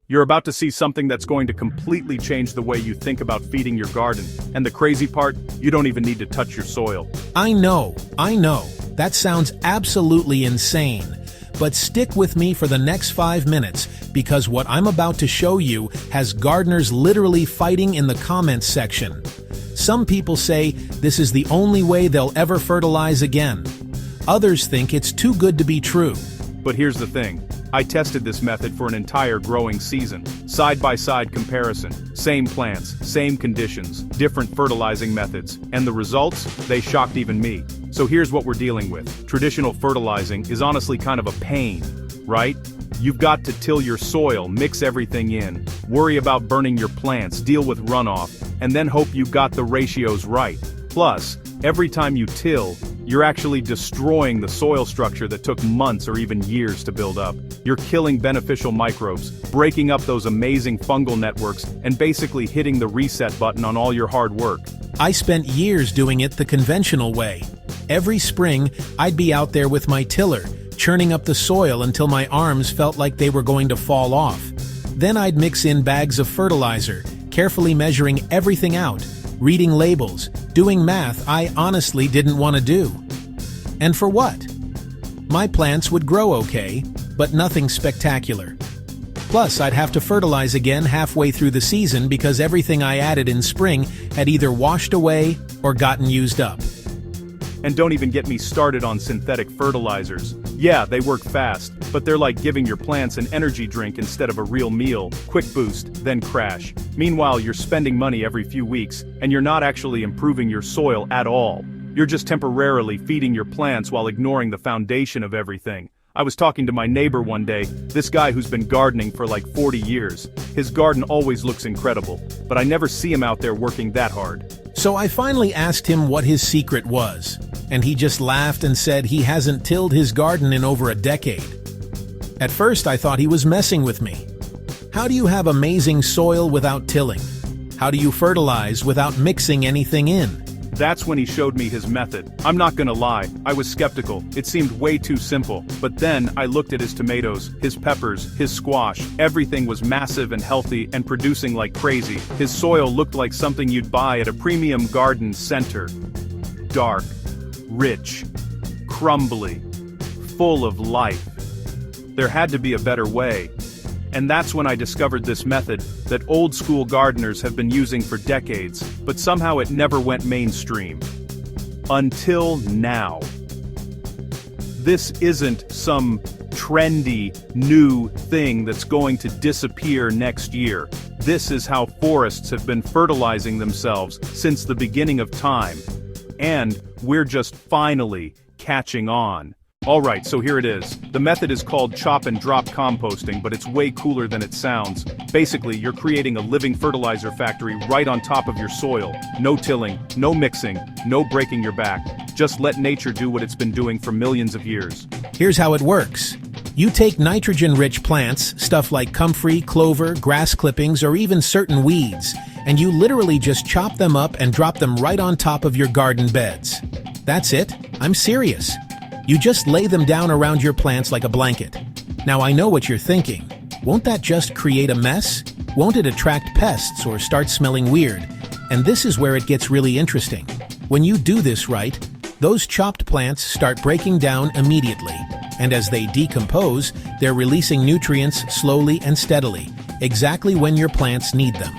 You're about to see something that's going to completely change the way you think about feeding your garden. And the crazy part, you don't even need to touch your soil. I know. That sounds absolutely insane. But stick with me for the next 5 minutes, because what I'm about to show you has gardeners literally fighting in the comments section. Some people say this is the only way they'll ever fertilize again. Others think it's too good to be true. But here's the thing. I tested this method for an entire growing season. Side-by-side comparison. Same plants, same conditions, different fertilizing methods. And the results? They shocked even me. So here's what we're dealing with. Traditional fertilizing is honestly kind of a pain, right? You've got to till your soil, mix everything in, worry about burning your plants, deal with runoff, and then hope you got the ratios right. Plus, every time you till, you're actually destroying the soil structure that took months or even years to build up. You're killing beneficial microbes, breaking up those amazing fungal networks, and basically hitting the reset button on all your hard work. I spent years doing it the conventional way. Every spring, I'd be out there with my tiller, churning up the soil until my arms felt like they were going to fall off. Then I'd mix in bags of fertilizer, carefully measuring everything out, reading labels, doing math I honestly didn't want to do. And for what? My plants would grow okay, but nothing spectacular. Plus, I'd have to fertilize again halfway through the season because everything I added in spring had either washed away or gotten used up. And don't even get me started on synthetic fertilizers. Yeah, they work fast, but they're like giving your plants an energy drink instead of a real meal. Quick boost, then crash. Meanwhile, you're spending money every few weeks, and you're not actually improving your soil at all. You're just temporarily feeding your plants while ignoring the foundation of everything. I was talking to my neighbor one day, this guy who's been gardening for like 40 years. His garden always looks incredible, but I never see him out there working that hard. So I finally asked him what his secret was, and he just laughed and said he hasn't tilled his garden in over a decade. At first I thought he was messing with me. How do you have amazing soil without tilling? How do you fertilize without mixing anything in? That's when he showed me his method. I'm not gonna lie, I was skeptical. It seemed way too simple. But then I looked at his tomatoes, his peppers, his squash. Everything was massive and healthy and producing like crazy. His soil looked like something you'd buy at a premium garden center. Dark, rich, crumbly, full of life. There had to be a better way. And that's when I discovered this method that old-school gardeners have been using for decades, but somehow it never went mainstream. Until now. This isn't some trendy, new thing that's going to disappear next year. This is how forests have been fertilizing themselves since the beginning of time. And we're just finally catching on. Alright, so here it is. The method is called chop and drop composting, but it's way cooler than it sounds. Basically, you're creating a living fertilizer factory right on top of your soil. No tilling, no mixing, no breaking your back. Just let nature do what it's been doing for millions of years. Here's how it works. You take nitrogen-rich plants, stuff like comfrey, clover, grass clippings, or even certain weeds, and you literally just chop them up and drop them right on top of your garden beds. That's it. I'm serious. You just lay them down around your plants like a blanket. Now I know what you're thinking. Won't that just create a mess? Won't it attract pests or start smelling weird? And this is where it gets really interesting. When you do this right, those chopped plants start breaking down immediately. And as they decompose, they're releasing nutrients slowly and steadily, exactly when your plants need them.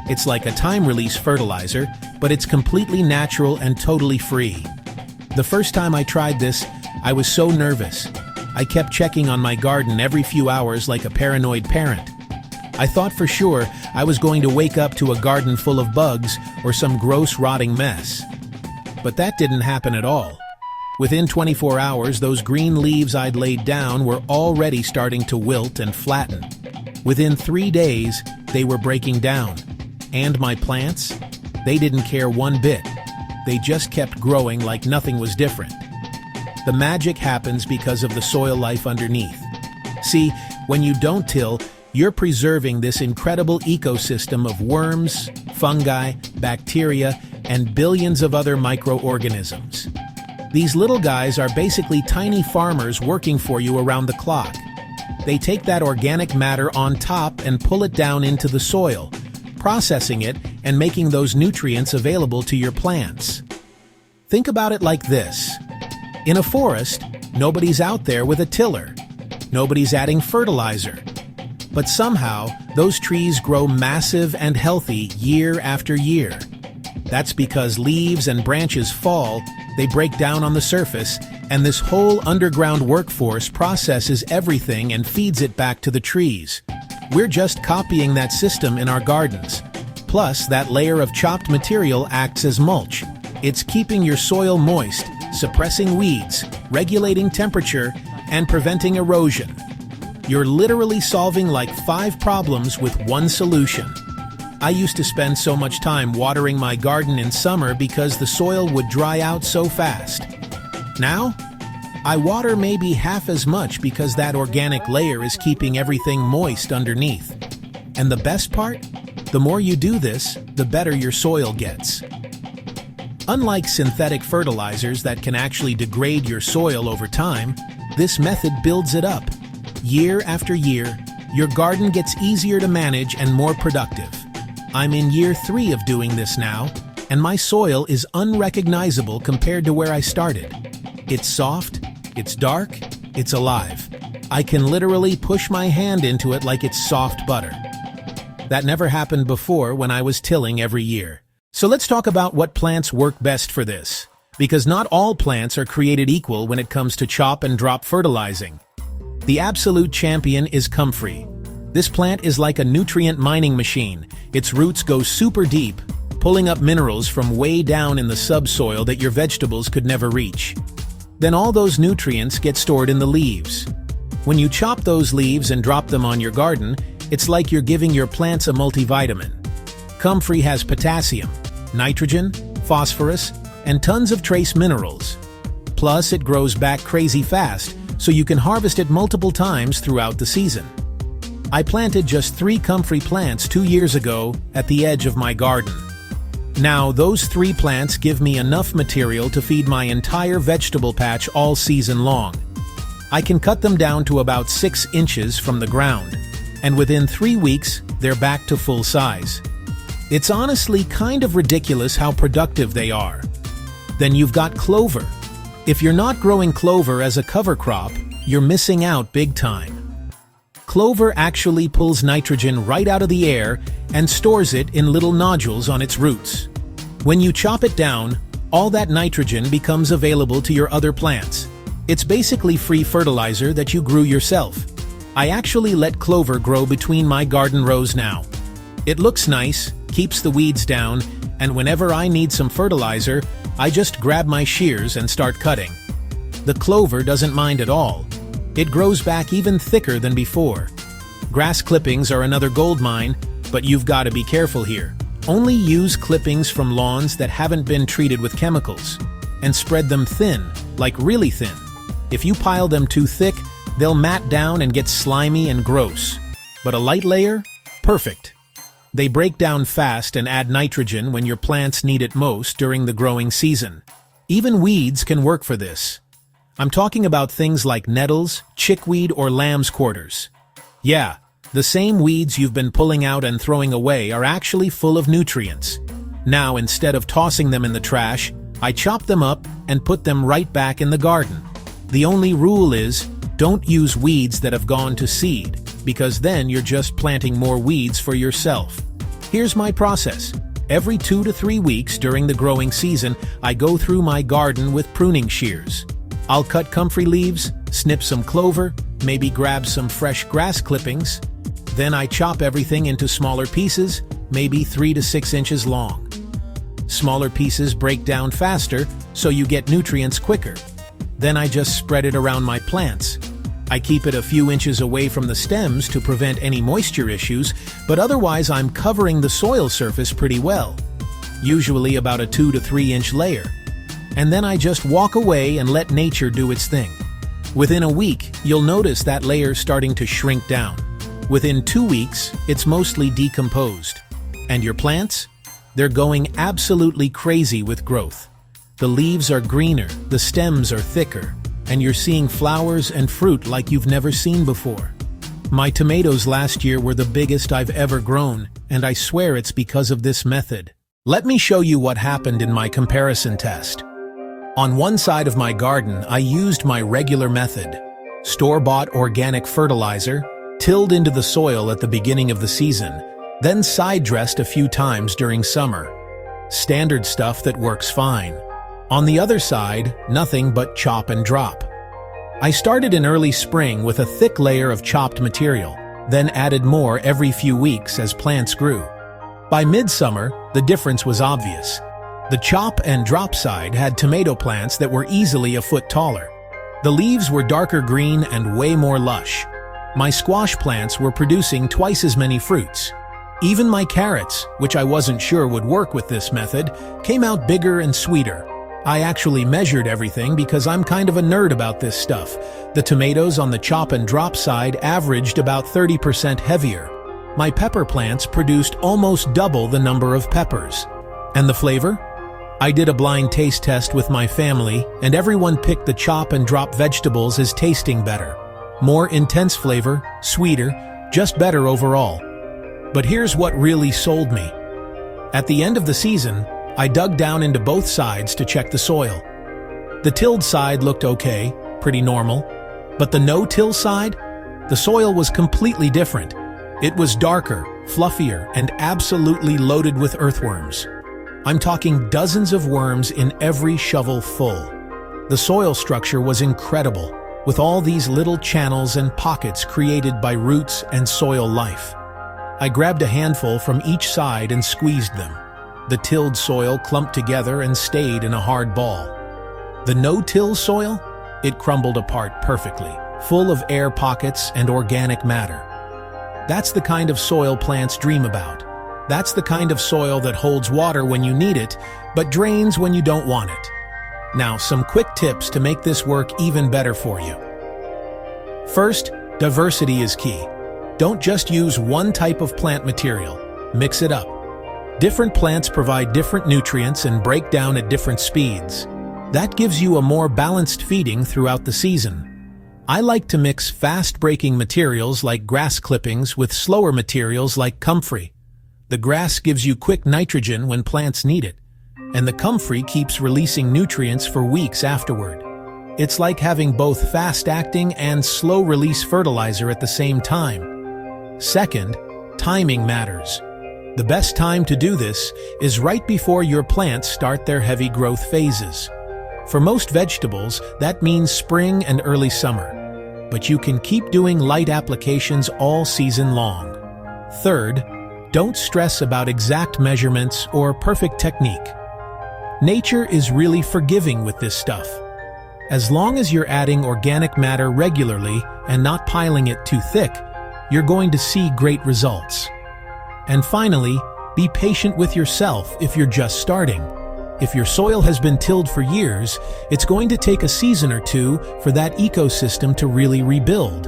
It's like a time-release fertilizer, but it's completely natural and totally free. The first time I tried this, I was so nervous. I kept checking on my garden every few hours like a paranoid parent. I thought for sure I was going to wake up to a garden full of bugs or some gross rotting mess. But that didn't happen at all. Within 24 hours, those green leaves I'd laid down were already starting to wilt and flatten. Within 3 days, they were breaking down. And my plants? They didn't care one bit. They just kept growing like nothing was different. The magic happens because of the soil life underneath. See, when you don't till, you're preserving this incredible ecosystem of worms, fungi, bacteria, and billions of other microorganisms. These little guys are basically tiny farmers working for you around the clock. They take that organic matter on top and pull it down into the soil, processing it and making those nutrients available to your plants. Think about it like this. In a forest, nobody's out there with a tiller. Nobody's adding fertilizer. But somehow, those trees grow massive and healthy year after year. That's because leaves and branches fall, they break down on the surface, and this whole underground workforce processes everything and feeds it back to the trees. We're just copying that system in our gardens. Plus, that layer of chopped material acts as mulch. It's keeping your soil moist, suppressing weeds, regulating temperature, and preventing erosion. You're literally solving like 5 problems with one solution. I used to spend so much time watering my garden in summer because the soil would dry out so fast. Now, I water maybe half as much because that organic layer is keeping everything moist underneath. And the best part? The more you do this, the better your soil gets. Unlike synthetic fertilizers that can actually degrade your soil over time, this method builds it up. Year after year, your garden gets easier to manage and more productive. I'm in year 3 of doing this now, and my soil is unrecognizable compared to where I started. It's soft, it's dark, it's alive. I can literally push my hand into it like it's soft butter. That never happened before when I was tilling every year. So let's talk about what plants work best for this. Because not all plants are created equal when it comes to chop and drop fertilizing. The absolute champion is comfrey. This plant is like a nutrient mining machine. Its roots go super deep, pulling up minerals from way down in the subsoil that your vegetables could never reach. Then all those nutrients get stored in the leaves. When you chop those leaves and drop them on your garden, it's like you're giving your plants a multivitamin. Comfrey has potassium, nitrogen, phosphorus, and tons of trace minerals. Plus, it grows back crazy fast, so you can harvest it multiple times throughout the season. I planted just 3 comfrey plants 2 years ago at the edge of my garden. Now, those 3 plants give me enough material to feed my entire vegetable patch all season long. I can cut them down to about 6 inches from the ground, and within 3 weeks, they're back to full size. It's honestly kind of ridiculous how productive they are. Then you've got clover. If you're not growing clover as a cover crop, you're missing out big time. Clover actually pulls nitrogen right out of the air and stores it in little nodules on its roots. When you chop it down, all that nitrogen becomes available to your other plants. It's basically free fertilizer that you grew yourself. I actually let clover grow between my garden rows now. It looks nice, keeps the weeds down, and whenever I need some fertilizer, I just grab my shears and start cutting. The clover doesn't mind at all. It grows back even thicker than before. Grass clippings are another gold mine, but you've got to be careful here. Only use clippings from lawns that haven't been treated with chemicals, and spread them thin, like really thin. If you pile them too thick, they'll mat down and get slimy and gross. But a light layer? Perfect. They break down fast and add nitrogen when your plants need it most during the growing season. Even weeds can work for this. I'm talking about things like nettles, chickweed, or lamb's quarters. Yeah, the same weeds you've been pulling out and throwing away are actually full of nutrients. Now, instead of tossing them in the trash, I chop them up and put them right back in the garden. The only rule is, don't use weeds that have gone to seed, because then you're just planting more weeds for yourself. Here's my process. Every 2 to 3 weeks during the growing season, I go through my garden with pruning shears. I'll cut comfrey leaves, snip some clover, maybe grab some fresh grass clippings. Then I chop everything into smaller pieces, maybe 3 to 6 inches long. Smaller pieces break down faster, so you get nutrients quicker. Then I just spread it around my plants. I keep it a few inches away from the stems to prevent any moisture issues, but otherwise I'm covering the soil surface pretty well, usually about a 2 to 3 inch layer. And then I just walk away and let nature do its thing. Within a week, you'll notice that layer starting to shrink down. Within 2 weeks, it's mostly decomposed. And your plants? They're going absolutely crazy with growth. The leaves are greener, the stems are thicker, and you're seeing flowers and fruit like you've never seen before. My tomatoes last year were the biggest I've ever grown, and I swear it's because of this method. Let me show you what happened in my comparison test. On one side of my garden, I used my regular method. Store-bought organic fertilizer, tilled into the soil at the beginning of the season, then side-dressed a few times during summer. Standard stuff that works fine. On the other side, nothing but chop and drop. I started in early spring with a thick layer of chopped material, then added more every few weeks as plants grew. By midsummer, the difference was obvious. The chop and drop side had tomato plants that were easily a foot taller. The leaves were darker green and way more lush. My squash plants were producing twice as many fruits. Even my carrots, which I wasn't sure would work with this method, came out bigger and sweeter. I actually measured everything because I'm kind of a nerd about this stuff. The tomatoes on the chop and drop side averaged about 30% heavier. My pepper plants produced almost double the number of peppers. And the flavor? I did a blind taste test with my family, and everyone picked the chop and drop vegetables as tasting better. More intense flavor, sweeter, just better overall. But here's what really sold me. At the end of the season, I dug down into both sides to check the soil. The tilled side looked okay, pretty normal, but the no-till side? The soil was completely different. It was darker, fluffier, and absolutely loaded with earthworms. I'm talking dozens of worms in every shovel full. The soil structure was incredible, with all these little channels and pockets created by roots and soil life. I grabbed a handful from each side and squeezed them. The tilled soil clumped together and stayed in a hard ball. The no-till soil? It crumbled apart perfectly, full of air pockets and organic matter. That's the kind of soil plants dream about. That's the kind of soil that holds water when you need it, but drains when you don't want it. Now, some quick tips to make this work even better for you. First, diversity is key. Don't just use one type of plant material. Mix it up. Different plants provide different nutrients and break down at different speeds. That gives you a more balanced feeding throughout the season. I like to mix fast-breaking materials like grass clippings with slower materials like comfrey. The grass gives you quick nitrogen when plants need it, and the comfrey keeps releasing nutrients for weeks afterward. It's like having both fast-acting and slow-release fertilizer at the same time. Second, timing matters. The best time to do this is right before your plants start their heavy growth phases. For most vegetables, that means spring and early summer, but you can keep doing light applications all season long. Third, don't stress about exact measurements or perfect technique. Nature is really forgiving with this stuff. As long as you're adding organic matter regularly and not piling it too thick, you're going to see great results. And finally, be patient with yourself if you're just starting. If your soil has been tilled for years, it's going to take a season or two for that ecosystem to really rebuild.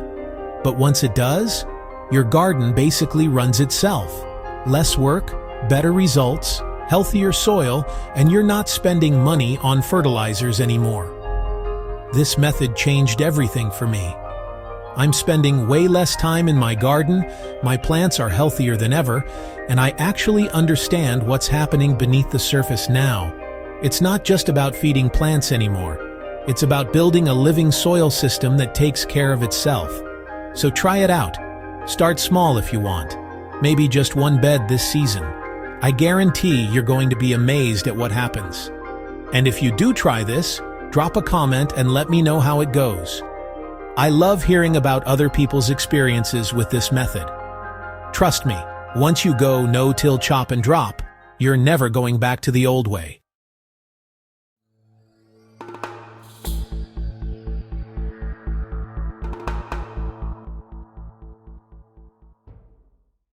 But once it does, your garden basically runs itself. Less work, better results, healthier soil, and you're not spending money on fertilizers anymore. This method changed everything for me. I'm spending way less time in my garden, my plants are healthier than ever, and I actually understand what's happening beneath the surface now. It's not just about feeding plants anymore. It's about building a living soil system that takes care of itself. So try it out. Start small if you want. Maybe just one bed this season. I guarantee you're going to be amazed at what happens. And if you do try this, drop a comment and let me know how it goes. I love hearing about other people's experiences with this method. Trust me, once you go no-till chop and drop, you're never going back to the old way.